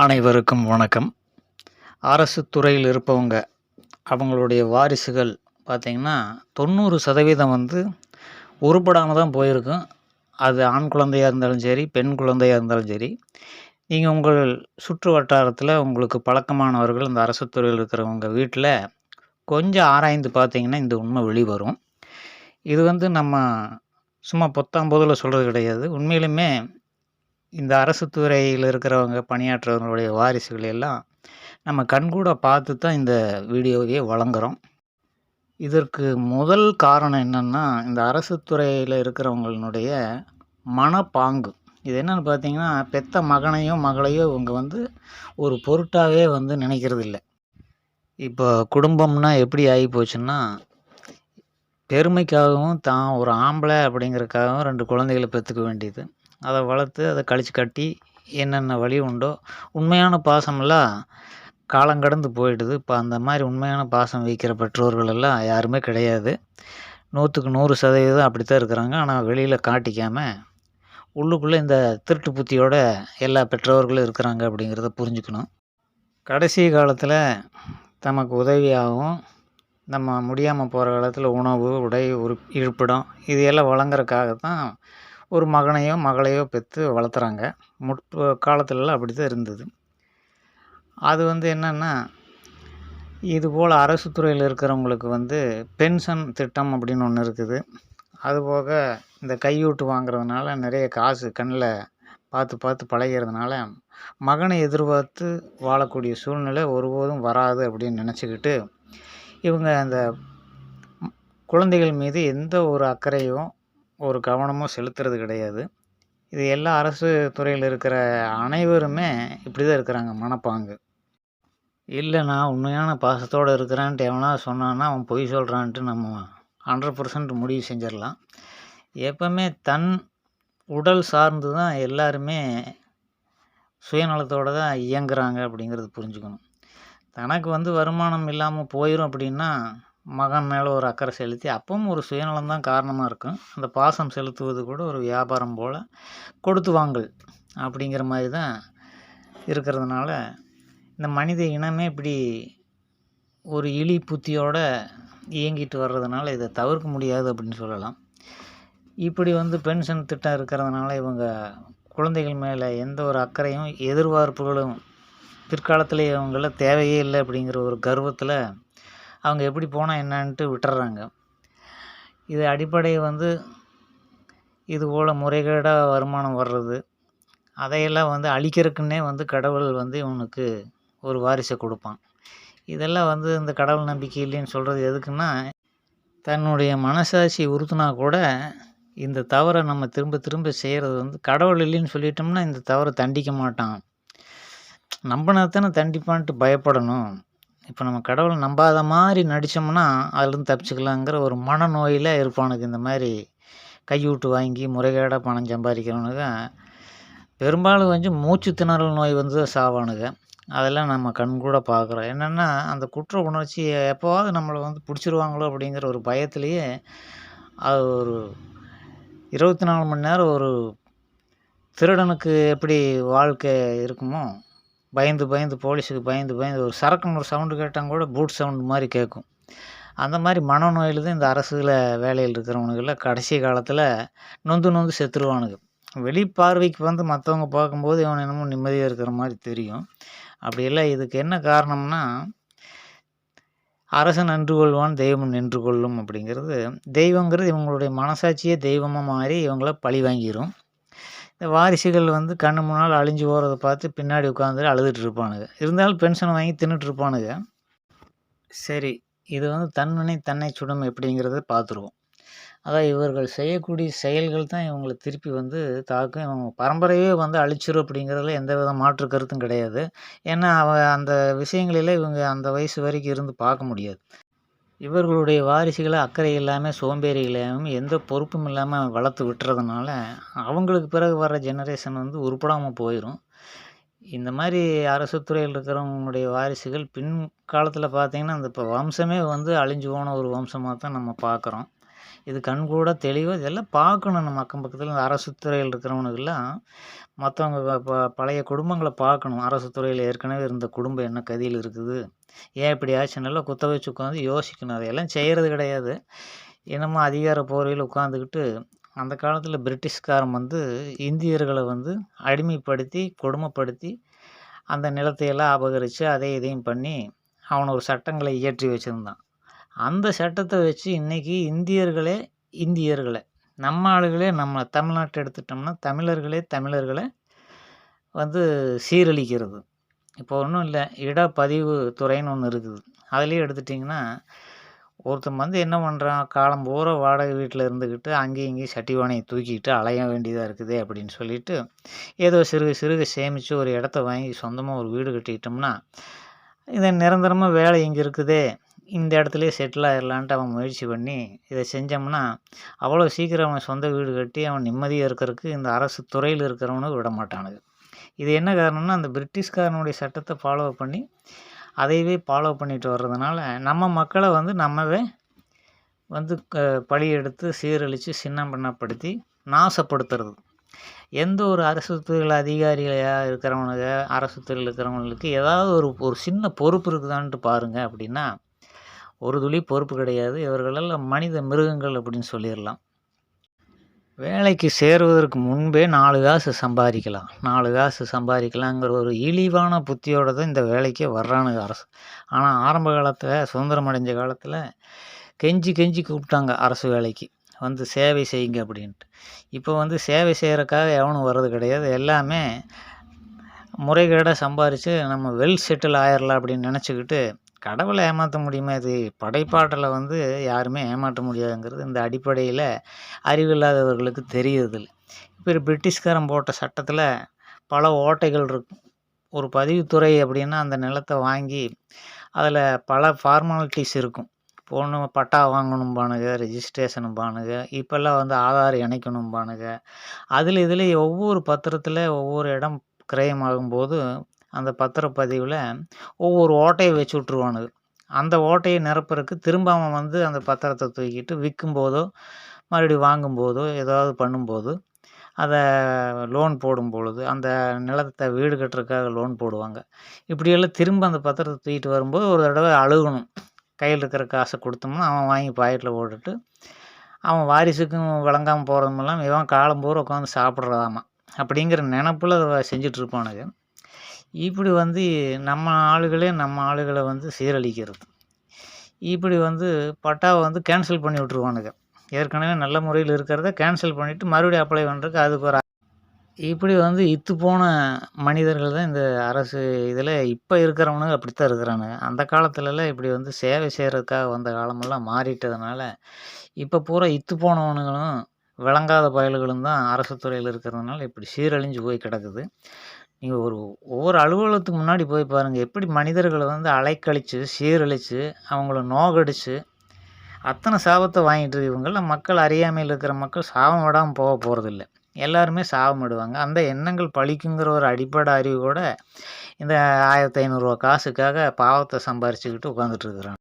அனைவருக்கும் வணக்கம். அரசு துறையில் இருப்பவங்க, அவங்களுடைய வாரிசுகள் பார்த்தீங்கன்னா, 90% வந்து உருப்படாம தான் போயிருக்கும். அது ஆண் குழந்தையா இருந்தாலும் சரி, பெண் குழந்தையா இருந்தாலும் சரி. நீங்க உங்கள் சுற்று வட்டாரத்தில உங்களுக்கு பழக்கமானவர்கள் இந்த அரசு துறையில இருக்கிறவங்க வீட்ல கொஞ்சம் ஆராய்ந்து பார்த்தீங்கன்னா, இந்த உண்மை வெளிவரும். இது வந்து நம்ம சும்மா பொத்தாம் பொதுல சொல்றது கிடையாது. உண்மையிலுமே இந்த அரசு துறையில இருக்கிறவங்க, பணியாற்றவர்களுடைய வாரிசுகள் எல்லாம் நம்ம கண்கூட பார்த்து தான் இந்த வீடியோவையே வழங்குறோம். இதற்கு முதல் காரணம் என்னன்னா, இந்த அரசு துறையில இருக்கிறவங்களுடைய மனப்பாங்கு. இது என்னன்னு பார்த்தீங்கன்னா, பெத்த மகனையோ, மகளையோ இவங்க வந்து ஒரு பொருட்டாவே வந்து நினைக்கிறதில்ல. இப்போ குடும்பம்னா எப்படி ஆகிப்போச்சுன்னா, பெருமைக்காகவும் தான் ஒரு ஆம்பளை அப்படிங்கிறதுக்காகவும் 2 குழந்தைகள பெத்துக்க வேண்டியது. அத வளர்த்து, அத கழிச்சு கட்டி என்னென்ன வழி உண்டோ, உண்மையான பாசமெல்லாம் காலங்கடந்து போயிடுது. இப்ப அந்த மாரி உண்மையான பாசம் வைக்கிற பெற்றோர்கள் எல்லாம் யாருமே கிடையாது. 100க்கு 100% அப்படித்தான் இருக்கிறாங்க. ஆனா வெளியில காட்டிக்காம, உள்ளுக்குள்ள இந்த திருட்டு புத்தியோட எல்லா பெற்றோர்களும் இருக்கிறாங்க அப்படிங்கிறத புரிஞ்சுக்கணும். கடைசி காலத்தில தமக்கு உதவியாகவும், நம்ம முடியாம போற காலத்தில உணவு, உடை, இருப்பிடம் இது எல்லாம் வழங்குறதுக்காக தான் ஒரு மகனையோ, மகளையோ பெத்து வளர்த்துறாங்க. காலத்துலலாம் அப்படித்தான் இருந்தது. அது வந்து என்னன்னா, இதுபோல் அரசு துறையில இருக்கிறவங்களுக்கு வந்து பென்ஷன் திட்டம் அப்படின்னு ஒண்ணு இருக்குது. அதுபோக இந்த கையூட்டு வாங்குறதுனால நிறைய காசு கண்ல பார்த்து பார்த்து பழகிறதுனால, மகனை எதிர்பார்த்து வாழக்கூடிய சூழ்நிலை ஒருபோதும் வராது அப்படின்னு நினச்சுக்கிட்டு, இவங்க அந்த குழந்தைகள் மீது எந்த ஒரு அக்கறையும், ஒரு கவனமும் செலுத்துறது கிடையாது. இது எல்லா அரசு துறையில இருக்கிற அனைவருமே இப்படி தான் இருக்கிறாங்க மனப்பாங்கு. இல்ல நான் உண்மையான பாசத்தோட இருக்கிறேன்ட்டு எவனாவது சொன்னான்னா, அவன் பொய் சொல்றான்ட்டு நம்ம 100% முடிவு செஞ்சிரலாம். எப்பவுமே தன் உடல் சார்ந்து தான் எல்லாருமே சுயநலத்தோட தான் இயங்குறாங்க அப்படிங்கிறது புரிஞ்சுக்கணும். தனக்கு வந்து வருமானம் இல்லாம போயிரும் அப்படின்னா, மகன் மேல ஒரு அக்கறை செலுத்தி அப்பவும் ஒரு சுயநலம் தான் காரணமா இருக்கும். அந்த பாசம் செலுத்துவது கூட ஒரு வியாபாரம் போல கொடுத்து வாங்கல் அப்படிங்கிற மாரி தான் இருக்கிறதுனால, இந்த மனித இனமே இப்படி ஒரு இழி புத்தியோட இயங்கிட்டு வர்றதுனால இத தவிர்க்க முடியாது அப்படின்னு சொல்லலாம். இப்படி வந்து பென்ஷன் திட்டம் இருக்கிறதுனால இவங்க குழந்தைகள் மேல எந்த ஒரு அக்கறையும், எதிர்பார்ப்புகளும் பிற்காலத்தில இவங்கள தேவையே இல்ல அப்படிங்கிற ஒரு கர்வத்தில அவங்க எப்படி போனா என்னான்ட்டு விட்டுர்றாங்க. இது அடிப்படை வந்து இதுபோல முறைகேடா வருமானம் வர்றது, அதையெல்லாம் வந்து அழிக்கிறக்குன்னே வந்து கடவுள் வந்து இவனுக்கு ஒரு வாரிச குடுப்பான். இதெல்லாம் வந்து இந்த கடவுள் நம்பிக்கை இல்லைன்னு சொல்றது எதுக்குன்னா, தன்னுடைய மனசாட்சி உறுத்துனா கூட, இந்த தவற நம்ம திரும்ப திரும்ப செய்றது வந்து கடவுள் இல்லைன்னு சொல்லிட்டோம்னா, இந்த தவற தண்டிக்க மாட்டான். நம்புனா தானே தண்டிப்பான்ட்டு பயப்படணும். இப்ப நம்ம கடவுள நம்பாத மாரி நடிச்சோம்னா, அதுலருந்து தப்பிச்சுக்கலாங்கிற ஒரு மனநோயில இருப்பானுங்க. இந்த மாரி கையூட்டு வாங்கி முறைகேடா பணம் சம்பாதிக்கிறவனுங்க, பெரும்பாலும் வந்து மூச்சு திணறல் நோய் வந்து தான் சாவானுங்க. அதெல்லாம் நம்ம கண்கூட பார்க்குறோம். என்னன்னா, அந்த குற்ற உணர்ச்சி எப்போவாவது நம்மள வந்து புடிச்சிருவாங்களோ அப்படிங்கிற ஒரு பயத்திலேயே, அது ஒரு 24 மணி நேரம் ஒரு திருடனுக்கு எப்படி வாழ்க்கை இருக்குமோ, பயந்து பயந்து போலீஸுக்கு பயந்து பயந்து ஒரு சரக்குன்னு ஒரு சவுண்டு கேட்டா கூட பூட் சவுண்ட் மாரி கேட்கும். அந்த மாரி மனநோயில தான் இந்த அரசுல வேலையில இருக்கிறவனுங்கலாம் கடைசி காலத்தில நொந்து நொந்து செத்துருவானுங்க. வெளி பார்வைக்கு வந்து மத்தவங்க பார்க்கும்போது இவன் என்னமோ நிம்மதியா இருக்கிற மாரி தெரியும். அப்படியெல்லாம் இதுக்கு என்ன காரணம்னா, அரசன் அன்று கொல்வான் தெய்வம் நின்று கொல்லும் அப்படிங்கிறது, தெய்வங்கிறது இவங்களுடைய மனசாட்சியே தெய்வமா மாறி இவங்கள பழி வாங்கிரும். இந்த வாரிசுகள் வந்து கண்ணு முன்னால அழிஞ்சு போறத பார்த்து பின்னாடி உட்காந்து அழுதுட்டு இருப்பானுங்க. இருந்தாலும் பென்ஷன் வாங்கி தின்னுட்டு இருப்பானுங்க. சரி, இது வந்து தன்வினை தன்னை சுடும் எப்படிங்கிறத பார்த்துருவோம். அதான் இவர்கள் செய்யக்கூடிய செயல்கள் தான் இவங்கள திருப்பி வந்து தாக்கும். இவங்க பரம்பரையே வந்து அழிச்சிரும் அப்படிங்கிறதுல எந்தவித மாற்று கருத்தும் கிடையாது. ஏன்னா, அந்த விஷயங்களில இவங்க அந்த வயசு வரைக்கும் இருந்து பார்க்க முடியாது. இவர்களுடைய வாரிசுகள அக்கறை இல்லாம, சோம்பேறிகளாவும் எந்த பொறுப்பும் இல்லாம வளர்த்து விட்டுறதுனால, அவங்களுக்கு பிறகு வர்ற ஜெனரேஷன் வந்து உருப்படாம போயிரும். இந்த மாரி அரசு துறையில இருக்கிறவங்களுடைய வாரிசுகள் பின் காலத்தில பார்த்தீங்கன்னா, அந்த இப்ப வம்சமே வந்து அழிஞ்சு போன ஒரு வம்சமா தான் நம்ம பார்க்குறோம். இது கண்கூட தெளிவா இதெல்லாம் பார்க்கணும். நம்ம அக்கம் பக்கத்தில இந்த அரசு துறையில இருக்கிறவனுக்கெல்லாம் மத்தவங்க பழைய குடும்பங்கள பார்க்கணும். அரசு துறையில ஏற்கனவே இருந்த குடும்பம் என்ன கதியில இருக்குது? ஏன் இப்படி ஆச்சுன்னு நல்லா குத்த வச்சு உட்காந்து யோசிக்கணும். அதையெல்லாம் செய்றது கிடையாது. என்னமோ அதிகார போர்வையில உட்காந்துக்கிட்டு அந்த காலத்தில பிரிட்டிஷ்காரன் வந்து இந்தியர்கள வந்து அடிமைப்படுத்தி, கொடுமைப்படுத்தி அந்த நிலத்தையெல்லாம் அபகரிச்சு அதையும் இதையும் பண்ணி அவன் ஒரு சட்டங்களை இயற்றி வச்சிருந்தான். அந்த சட்டத்த வச்சு இன்னைக்கு இந்தியர்கள நம்ம ஆளுகளே நம்ம தமிழ்நாட்ட எடுத்துட்டோம்னா, தமிழர்கள வந்து சீரழிக்கிறது. இப்போ ஒண்ணும் இல்ல. இடப்பதிவு துறைன்னு ஒண்ணு இருக்குது. அதிலேயே எடுத்துட்டீங்கன்னா, ஒருத்தன் வந்து என்ன பண்றான், காலம் பூரா வாடகை வீட்ல இருந்துக்கிட்டு அங்கேயும் இங்கேயும் சட்டி பானைய தூக்கிக்கிட்டு அலைய வேண்டியதா இருக்குதே அப்படின்னு சொல்லிட்டு, ஏதோ சிறுக சிறுக சேமிச்சு ஒரு இடத்த வாங்கி சொந்தமா ஒரு வீடு கட்டிக்கிட்டோம்னா, இத நிரந்தரமா வேலை இங்க இருக்குதே, இந்த இடத்துலயே செட்டில் ஆயிரலான்ட்டு அவன் முயற்சி பண்ணி இத செஞ்சோம்னா, அவ்வளோ சீக்கிரம் அவன் சொந்த வீடு கட்டி அவன் நிம்மதியா இருக்கறக்கு இந்த அரசு துறையில இருக்கிறவனுங்க விடமாட்டானுங்க. இது என்ன காரணம்னா, அந்த பிரிட்டிஷ்காரனுடைய சட்டத்த ஃபாலோ பண்ணி, அதையவே ஃபாலோ பண்ணிட்டு வர்றதுனால, நம்ம மக்கள வந்து நம்மவே வந்து பழி எடுத்து சீரழிச்சு சின்னபின்னப்படுத்தி நாசப்படுத்துறது. எந்த ஒரு அரசு துறையில அதிகாரியா இருக்கிறவனுங்க, அரசு துறையில இருக்கிறவங்களுக்கு ஏதாவது ஒரு சின்ன பொறுப்பு இருக்குதான்ட்டு பாருங்க அப்படின்னா, ஒரு துளி பொறுப்பு கிடையாது. இவர்களெல்லாம் மனித மிருகங்கள் அப்படின்னு சொல்லிறலாம். வேலைக்கு சேருவதற்கு முன்பே 4 காசு சம்பாரிக்கலாம். 4 காசு சம்பாரிக்கலாங்கிற ஒரு இழிவான புத்தியோட தான் இந்த வேலைக்கே வர்றானுங்க அரசு. ஆனா ஆரம்ப காலத்தில சுதந்திரம் அடைஞ்ச காலத்தில கெஞ்சி கெஞ்சி கூப்பிட்டாங்க அரசு வேலைக்கு. வந்து சேவை செய்யுங்க அப்படின்ட்டு. இப்போ வந்து சேவை செய்றக்காக எவனும் வர்றது கிடையாது. எல்லாமே முறைகேடா சம்பாரிச்சு நம்ம வெல் செட்டில் ஆயிரலாம் அப்படின்னு நெனச்சுக்கிட்டு, கடவுள ஏமாத்த முடியுமா இது? படைப்பாற்றல வந்து யாருமே ஏமாற்ற முடியாதுங்கிறது இந்த அடிப்படையில அறிவில்லாதவர்களுக்கு தெரியறதில்ல. இப்ப பிரிட்டிஷ்காரன் போட்ட சட்டத்தில பல ஓட்டைகள் இருக்கும். ஒரு பதிவுத்துறை அப்படின்னா அந்த நிலத்த வாங்கி, அதில பல ஃபார்மாலிட்டீஸ் இருக்கும். ஒண்ணு பட்டா வாங்கணும்பானுங்க, ரெஜிஸ்ட்ரேஷனும்பானுங்க, இப்பல்லாம் வந்து ஆதார் இணைக்கணும்பானுங்க. அதில இதில ஒவ்வொரு பத்திரத்தில ஒவ்வொரு இடம் கிரயமாகும்போது, அந்த பத்திரப்பதிவுல ஒவ்வொரு ஓட்டைய வச்சு விட்டுருவானுங்க. அந்த ஓட்டைய நிரப்புறக்கு திரும்ப அவன் வந்து அந்த பத்திரத்த தூக்கிட்டு விக்கும்போதோ, மறுபடியும் வாங்கும்போதோ, ஏதாவது பண்ணும்போது, அத லோன் போடும்பொழுது, அந்த நிலத்த வீடு கட்டுறதுக்காக லோன் போடுவாங்க. இப்படியெல்லாம் திரும்ப அந்த பத்திரத்த தூக்கிட்டு வரும்போது ஒரு தடவ அழுகணும். கையில இருக்கிற காச குடுத்தோம்னா, அவன் வாங்கி பாக்கெட்ல போட்டுட்டு, அவன் வாரிசுக்கும் வழங்காம போறதுமெல்லாம் இவன் காலம் பூரா உட்காந்து சாப்பிடுறதாமா. அப்படிங்கிற நெனப்புல அத செஞ்சுட்டு இருப்பானுங்க. இப்படி வந்து நம்ம ஆளுகள வந்து சீரழிக்கிறது. இப்படி வந்து பட்டாவ வந்து கேன்சல் பண்ணி விட்டுருவானுங்க. ஏற்கனவே நல்ல முறையில இருக்கிறத கேன்சல் பண்ணிட்டு மறுபடியும் அப்ளை பண்றதுக்கு அதுக்கு ஒரு இப்படி வந்து இத்துப்போன மனிதர்கள் தான் இந்த அரசு இதில இப்ப இருக்கிறவனுங்க அப்படித்தான் இருக்கிறானுங்க. அந்த காலத்துலலாம் இப்படி வந்து சேவை செய்றதுக்காக வந்த காலமெல்லாம் மாறிட்டதுனால, இப்ப பூரா இத்து போனவனுங்களும், விளங்காத பயலுகளும் தான் அரசு துறையில இருக்கிறதுனால இப்படி சீரழிஞ்சு போய் கிடக்குது. நீங்க ஒவ்வொரு அலுவலகத்துக்கு முன்னாடி போய் பாருங்க. எப்படி மனிதர்கள வந்து அலைக்கழிச்சு, சீரழிச்சு, அவங்கள நோகடிச்சு, அத்தன சாபத்த வாங்கிட்டு இவங்கலாம் மக்கள் அறியாமையில இருக்கிற மக்கள் சாபம் விடாம போறதில்ல. எல்லாருமே சாபமிடுவாங்க. அந்த எண்ணங்கள் பலிக்குங்கிற ஒரு அடிப்படை அறிவு கூட இந்த ரூ. 1500 காசுக்காக பாவத்த சம்பாரிச்சுக்கிட்டு உட்காந்துட்டு இருக்கிறாங்க.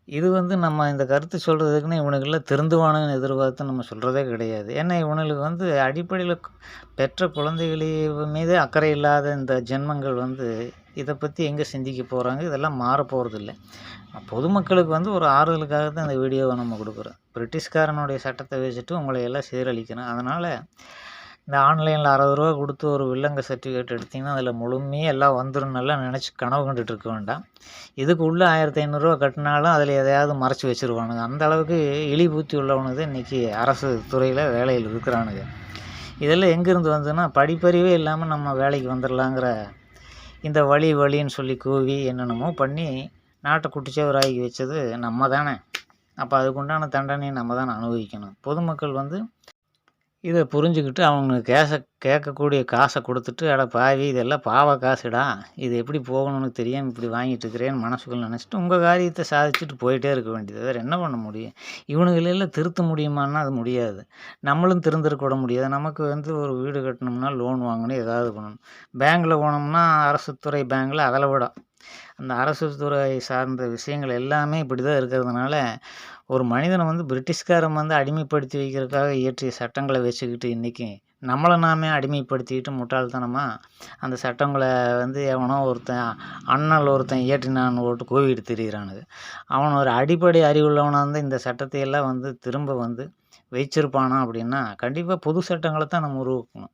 இது வந்து நம்ம இந்த கருத்து சொல்றதுக்குன்னு இவனுங்கலாம் திருந்துவானுங்கன்னு எதிர்பார்த்து நம்ம சொல்றதே கிடையாது. ஏன்னா இவனுங்களுக்கு வந்து அடிப்படையில பெற்ற குழந்தைகள மீதே அக்கறை இல்லாத இந்த ஜென்மங்கள் வந்து இத பத்தி எங்க சிந்திக்க போறாங்க? இதெல்லாம் மாறப்போறதில்ல. பொதுமக்களுக்கு வந்து ஒரு ஆறுதலுக்காக தான் இந்த வீடியோவ நம்ம குடுக்குறோம். பிரிட்டிஷ்காரனுடைய சட்டத்த வச்சுட்டு உங்கள எல்லாம் சீரழிக்கணும். அதனால இந்த ஆன்லைன்ல ரூ. 60 குடுத்து ஒரு வில்லங்க சர்டிஃபிகேட் எடுத்தீங்கன்னா, அதில முழுமையா எல்லாம் வந்துரும்னு எல்லாம் நெனச்சு கனவு கண்டுட்டு இருக்க வேண்டாம். இதுக்கு உள்ள ரூ. 1500 கட்டினாலும் அதில எதையாவது மறைச்சு வச்சுருவானுங்க. அந்த அளவுக்கு இழி புத்தி உள்ளவனுங்க தான் இன்னைக்கு அரசு துறையில வேலையில இருக்கிறானுங்க. இதெல்லாம் எங்கேருந்து வந்ததுன்னா, படிப்பறிவே இல்லாம நம்ம வேலைக்கு வந்துரலாங்கிற இந்த வழின்னு சொல்லி கூவி என்னென்னமோ பண்ணி நாட்ட குட்டிச்சுவராக்கி வச்சது நம்ம தானே! அப்ப அதுக்குண்டான தண்டனைய நம்ம தானே அனுபவிக்கணும். பொதுமக்கள் வந்து இத புரிஞ்சுக்கிட்டு அவங்க கேட்கக்கூடிய காச குடுத்துட்டு, "அட பாவி! இதெல்லாம் பாவ காசுடா. இது எப்படி போகணும்னு தெரியாம இப்படி வாங்கிட்டு இருக்கிறேன்னு" மனசுக்குள்ள நெனச்சுட்டு உங்க காரியத்த சாதிச்சுட்டு போயிட்டே இருக்க வேண்டியது. வேற என்ன பண்ண முடியும்? இவனுங்களெல்லாம் திருத்த முடியுமான்னா, அது முடியாது. நம்மளும் திருந்தறக்கு விட முடியாது. நமக்கு வந்து ஒரு வீடு கட்டணும்னா லோன் வாங்கணும், ஏதாவது பண்ணணும். பேங்க்ல போனோம்னா, அரசு துறை பேங்க்ல அத விட அந்த அரசு துறை சார்ந்த விஷயங்கள் எல்லாமே இப்படி தான் இருக்கிறதுனால, ஒரு மனிதனை வந்து பிரிட்டிஷ்காரன் வந்து அடிமைப்படுத்தி வைக்கிறதுக்காக இயற்றிய சட்டங்கள வச்சுக்கிட்டு இன்னைக்கு நம்மள நாமே அடிமைப்படுத்திக்கிட்டு முட்டாள்தனமா அந்த சட்டங்கள வந்து எவனோ ஒருத்தன் அண்ணல் ஒருத்தன் இயற்றினான்னு போட்டு கூவிட்டு திரியிறானுங்க. அவன் ஒரு அடிப்படை அறிவுள்ளவனா இருந்தா இந்த சட்டத்தை எல்லாம் வந்து திரும்ப வந்து வச்சிருப்பானா அப்படின்னா, கண்டிப்பா புது சட்டங்கள தான் நம்ம உருவாக்கணும்.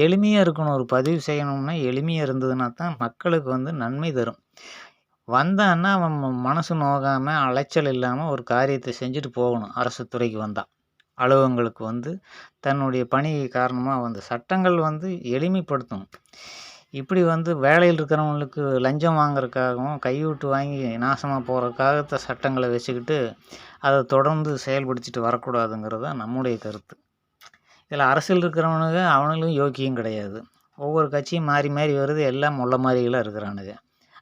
எளிமையா இருக்கணும். ஒரு பதிவு செய்யணும்னா எளிமையா இருந்ததுனா தான் மக்களுக்கு வந்து நன்மை தரும். வந்தான்னா அவன் மனசு நோகாம, அலைச்சல் இல்லாம ஒரு காரியத்த செஞ்சுட்டு போகணும். அரசு துறைக்கு வந்தா. அலுவலகங்களுக்கு வந்து தன்னுடைய பணி காரணமா வந்து சட்டங்கள் வந்து எளிமைப்படுத்தணும். இப்படி வந்து வேலையில் இருக்கிறவங்களுக்கு லஞ்சம் வாங்குறதுக்காகவும், கையூட்டு வாங்கி நாசமா போறதுக்காக சட்டங்கள வச்சுக்கிட்டு, அத தொடர்ந்து செயல்படுத்திட்டு வரக்கூடாதுங்கிறது தான் நம்முடைய கருத்து. இதில அரசியல் இருக்கிறவனுங்க அவனுங்களும் யோக்கியம் கிடையாது. ஒவ்வொரு கட்சியும் மாறி மாறி வருது. எல்லாம் முள்ள மாரிகளா இருக்கிறானுங்க.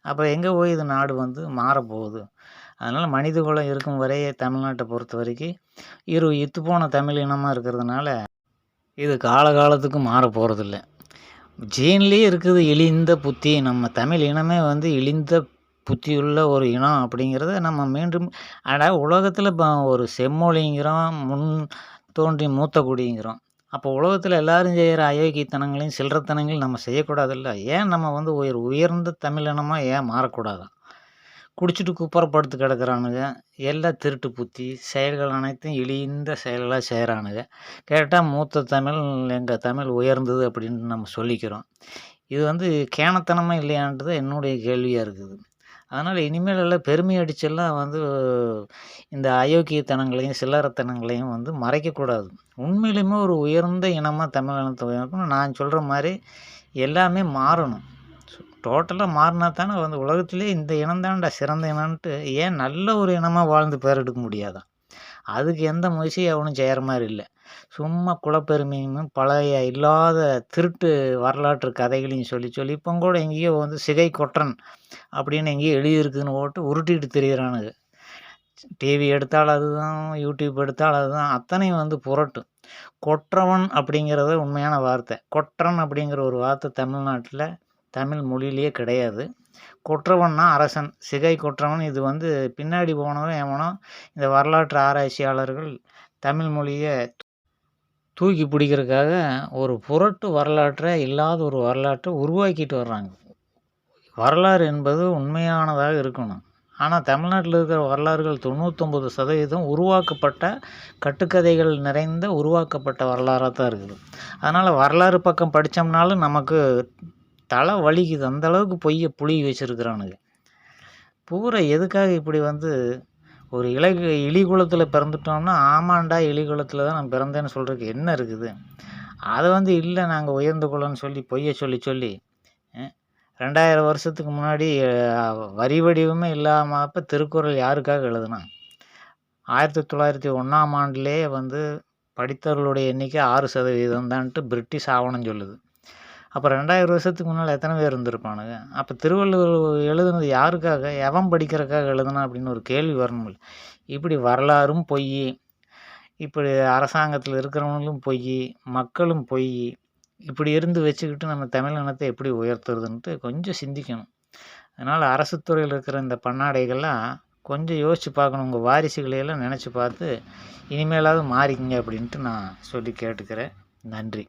அப்புறம் எங்கே போய் இது நாடு வந்து மாறப்போகுது. அதனால் மனிதகுலம் இருக்கும் வரை தமிழ்நாட்டை பொறுத்த வரைக்கும் இத்துப்போன தமிழ் இனமாக இருக்கிறதுனால இது காலகாலத்துக்கு மாற போகிறதில்ல. ஜீன்லேயே இருக்குது இழிந்த புத்தி. நம்ம தமிழ் இனமே வந்து இழிந்த புத்தியுள்ள ஒரு இனம் அப்படிங்கிறத நம்ம மீண்டும் உலகத்தில் ஒரு செம்மொழிங்கிறோம், முன் தோன்றி மூத்த குடிங்கிறோம். அப்போ உலகத்தில் எல்லாரும் செய்கிற அயோக்கியத்தனங்களையும் சில்லறத்தனங்களையும் நம்ம செய்யக்கூடாதுல்ல. ஏன் நம்ம வந்து உயர்ந்த தமிழினமாக ஏன் மாறக்கூடாதா? குடிச்சிட்டு குப்புறப்படுத்து கிடக்குறானுங்க. எல்லாம் திருட்டு புத்தி, செயல்கள் அனைத்தும் இழிந்த செயல்களாக செய்கிறானுங்க. கேட்டால் மூத்த தமிழ், எங்கள் தமிழ் உயர்ந்தது அப்படின்னு நம்ம சொல்லிக்கிறோம். இது வந்து கேனத்தனமா இல்லையான்றது என்னுடைய கேள்வியாக இருக்குது. அதனால் இனிமேல் எல்லாம் பெருமை அடிச்செல்லாம் வந்து இந்த அயோக்கியத்தனங்களையும் சில்லறத்தனங்களையும் வந்து மறைக்கக்கூடாது. உண்மையிலுமே ஒரு உயர்ந்த இனமாக தமிழ் இனத்தை உயர்த்தணும். நான் சொல்கிற மாதிரி எல்லாமே மாறணும். டோட்டலாக மாறினா தானே வந்து உலகத்திலே இந்த இனம் தான்டா சிறந்த இனம்ன்ட்டு ஏன் நல்ல ஒரு இனமாக வாழ்ந்து பேர் எடுக்க முடியாதா? அதுக்கு எந்த முயற்சியும் அவனும் செய்கிற மாதிரி இல்லை. சும்மா குலப்பெருமையும் பழைய இல்லாத திருட்டு வரலாற்று கதைகளையும் சொல்லி சொல்லி இப்போ கூட எங்கேயோ வந்து சிகை கொற்றன் அப்படின்னு எங்கேயோ எழுதியிருக்குதுன்னு போட்டு உருட்டிட்டு திரியிறானுங்க. டிவி எடுத்தால் அதுதான், யூடியூப் எடுத்தால் அதுதான், அத்தனையும் வந்து புரட்டு. கொற்றவன் அப்படிங்கிறத உண்மையான வார்த்தை. கொற்றன் அப்படிங்கிற ஒரு வார்த்தை தமிழ்நாட்டில் தமிழ் மொழியிலேயே கிடையாது. கொற்றவன்னா அரசன், சிகை கொற்றவன். இது வந்து பின்னாடி போனவன் எவனோ இந்த வரலாற்று ஆராய்ச்சியாளர்கள் தமிழ் மொழியை தூக்கி பிடிக்கிறதுக்காக ஒரு புரட்டு வரலாற்றை இல்லாத ஒரு வரலாற்றை உருவாக்கிட்டு வர்றாங்க. வரலாறு என்பது உண்மையானதாக இருக்கணும். ஆனால் தமிழ்நாட்டில் இருக்கிற வரலாறுகள் 99% உருவாக்கப்பட்ட கட்டுக்கதைகள் நிறைந்த உருவாக்கப்பட்ட வரலாறாக தான் இருக்குது. அதனால் வரலாறு பக்கம் படித்தோம்னாலும் நமக்கு தலை வலிக்குது. அந்தளவுக்கு பொய்யை புழுகி வச்சுருக்கிறானுங்க. பூரா எதுக்காக இப்படி வந்து ஒரு இழி குலத்தில் பிறந்துட்டோம்னா, ஆமாண்டா இழி குலத்தில் தான் நான் பிறந்தேன்னு சொல்கிறதுக்கு என்ன இருக்குது? அதை வந்து இல்லை நாங்கள் உயர்ந்த குலம்னு சொல்லி பொய்யை சொல்லி சொல்லி 2000 வருஷத்துக்கு முன்னாடி வரி வடிவமே இல்லாமல் அப்போ திருக்குறள் யாருக்காக எழுதுனா? 1901ஆம் ஆண்டுலேயே வந்து படித்தவர்களுடைய எண்ணிக்கை 6% தான்ட்டு பிரிட்டிஷ் ஆவணம் சொல்லுது. அப்போ 2000 வருஷத்துக்கு முன்னால் எத்தனை பேர் இருந்திருப்பானுங்க? அப்போ திருவள்ளுவர் எழுதுனது யாருக்காக, எவன் படிக்கிறதுக்காக எழுதுனா அப்படின்னு ஒரு கேள்வி வரணும்ல. இப்படி வரலாறும் பொய், இப்படி அரசாங்கத்தில் இருக்கிறவங்களும் பொய், மக்களும் பொய், இப்படி இருந்து வச்சுக்கிட்டு நம்ம தமிழ் இனத்தை எப்படி உயர்த்துறதுன்ட்டு கொஞ்சம் சிந்திக்கணும். அதனால் அரசு துறையில் இருக்கிற இந்த பண்ணாடைகள்லாம் கொஞ்சம் யோசித்து பார்க்கணும். உங்கள் வாரிசுகளையெல்லாம் நினச்சி பார்த்து இனிமேலாவது மாறிக்கிங்க அப்படின்ட்டு நான் சொல்லி கேட்டுக்கிறேன். நன்றி.